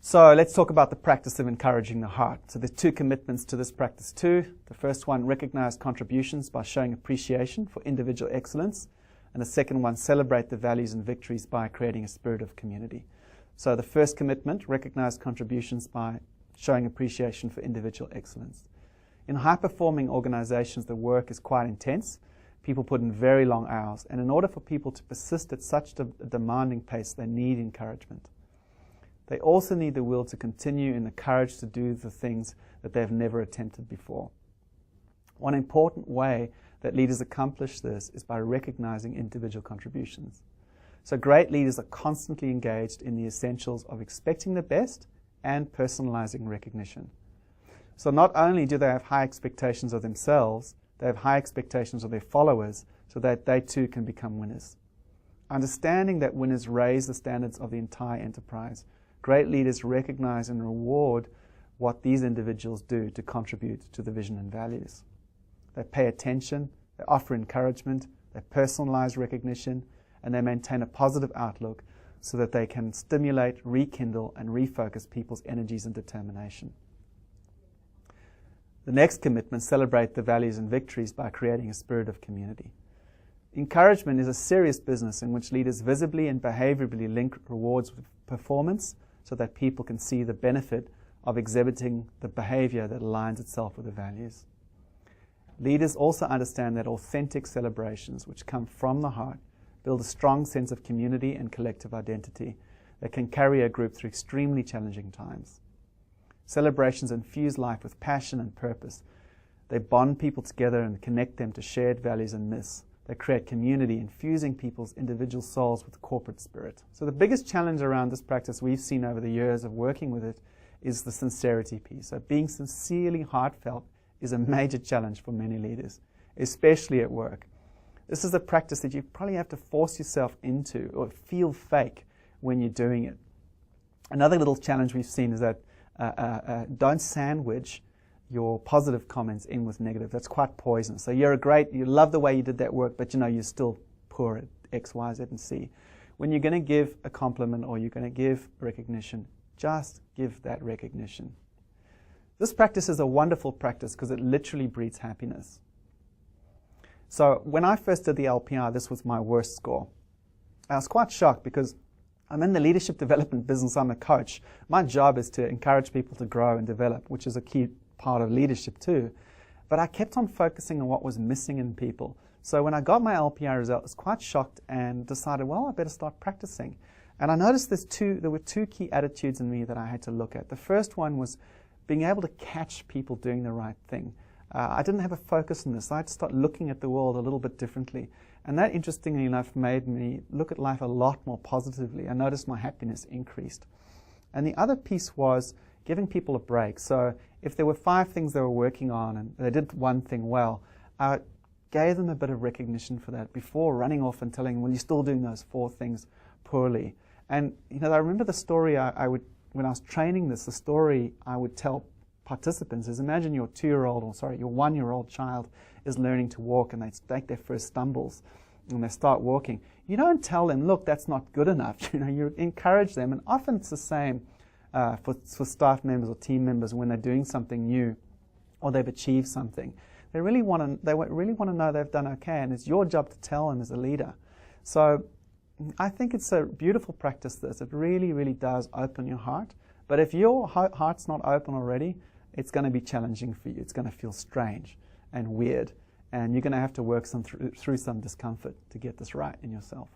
So let's talk about the practice of encouraging the heart. So there's two commitments to this practice too. The first one, recognize contributions by showing appreciation for individual excellence. And the second one, celebrate the values and victories by creating a spirit of community. So the first commitment, recognize contributions by showing appreciation for individual excellence. In high-performing organizations, the work is quite intense. People put in very long hours. And in order for people to persist at such a demanding pace, they need encouragement. They also need the will to continue and the courage to do the things that they've never attempted before. One important way that leaders accomplish this is by recognizing individual contributions. So great leaders are constantly engaged in the essentials of expecting the best and personalizing recognition. So not only do they have high expectations of themselves, they have high expectations of their followers so that they too can become winners. Understanding that winners raise the standards of the entire enterprise, great leaders recognize and reward what these individuals do to contribute to the vision and values. They pay attention, they offer encouragement, they personalize recognition, and they maintain a positive outlook so that they can stimulate, rekindle, and refocus people's energies and determination. The next commitment, celebrate the values and victories by creating a spirit of community. Encouragement is a serious business in which leaders visibly and behaviorally link rewards with performance so that people can see the benefit of exhibiting the behavior that aligns itself with the values. Leaders also understand that authentic celebrations, which come from the heart, build a strong sense of community and collective identity that can carry a group through extremely challenging times. Celebrations infuse life with passion and purpose. They bond people together and connect them to shared values and myths. They create community, infusing people's individual souls with corporate spirit. So the biggest challenge around this practice we've seen over the years of working with it is the sincerity piece. So being sincerely heartfelt is a major challenge for many leaders, especially at work. This is a practice that you probably have to force yourself into or feel fake when you're doing it. Another little challenge we've seen is that don't sandwich your positive comments in with negative. That's quite poisonous. So you love the way you did that work, but you're still poor at X, Y, Z, and C. When you're going to give a compliment or you're going to give recognition, just give that recognition. This practice is a wonderful practice because it literally breeds happiness. So when I first did the LPR, this was my worst score. I was quite shocked because I'm in the leadership development business. I'm a coach. My job is to encourage people to grow and develop, which is a key part of leadership too. But I kept on focusing on what was missing in people. So when I got my LPR result, I was quite shocked and decided, well, I better start practicing. And I noticed there were two key attitudes in me that I had to look at. The first one was being able to catch people doing the right thing. I didn't have a focus on this. I had to start looking at the world a little bit differently. And that, interestingly enough, made me look at life a lot more positively. I noticed my happiness increased. And the other piece was giving people a break. So if there were 5 things they were working on and they did one thing well, I gave them a bit of recognition for that before running off and telling them, well, you're still doing those 4 things poorly. And I remember the story when I was training this, the story I would tell participants is, imagine your 1-year-old child is learning to walk and they take their first stumbles and they start walking. You don't tell them, look, that's not good enough. You encourage them, and often it's the same for staff members or team members when they're doing something new or they've achieved something. They really want to know they've done okay, and it's your job to tell them as a leader. So I think it's a beautiful practice, this. It really, really does open your heart. But if your heart's not open already, it's going to be challenging for you. It's going to feel strange and weird. And you're going to have to work through some discomfort to get this right in yourself.